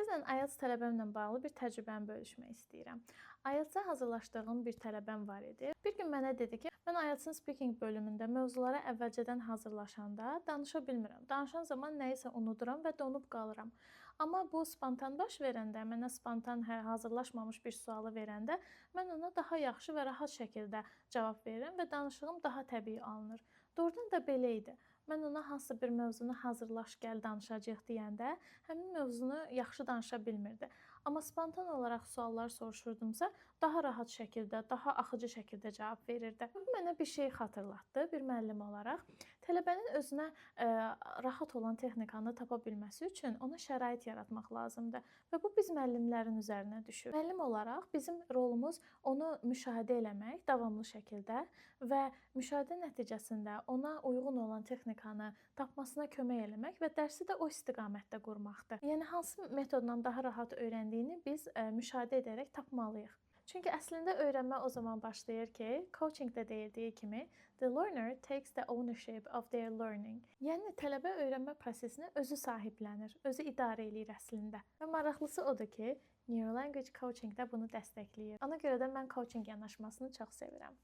Bəzən IELTS tələbəmlə bağlı bir təcrübəmi bölüşmək istəyirəm. IELTS-a hazırlaşdığım bir tələbəm var idi. Bir gün mənə dedi ki, mən IELTS-ın speaking bölümündə mövzulara əvvəlcədən hazırlaşanda danışa bilmirəm. Danışan zaman nəyisə unuduram və donub qalıram. Amma bu spontan baş verəndə, mənə spontan hazırlaşmamış bir sualı verəndə, mən ona daha yaxşı və rahat şəkildə cavab verirəm və danışığım daha təbii alınır. Doğrudan da belə idi. Mən ona hansısa bir mövzunu hazırlaş, gəl danışacağıq deyəndə, həmin mövzunu yaxşı danışa bilmirdi. Amma spontan olaraq suallar soruşurdumsa, daha rahat şəkildə, daha axıcı şəkildə cavab verirdi. Bu mənə bir şey xatırlatdı, bir müəllim olaraq. Tələbənin özünə rahat olan texnikanı tapa bilməsi üçün ona şərait yaratmaq lazımdır və bu biz müəllimlərin üzərinə düşür. Müəllim olaraq bizim rolumuz onu müşahidə eləmək davamlı şəkildə və müşahidə nəticəsində ona uyğun olan texnikanı tapmasına kömək eləmək və dərsi də o istiqamətdə qurmaqdır. Yəni hansı metodla daha rahat öyrəndiyini biz müşahidə edərək tapmalıyıq. Çünki əslində öyrənmə o zaman başlayır ki, coachingdə deyildiyi kimi, the learner takes the ownership of their learning. Yəni tələbə öyrənmə prosesini özü sahiblənir, özü idarə eləyir əslində. Və maraqlısı odur ki, Neuro Language Coaching də bunu dəstəkləyir. Ona görə də mən coaching yanaşmasını çox sevirəm.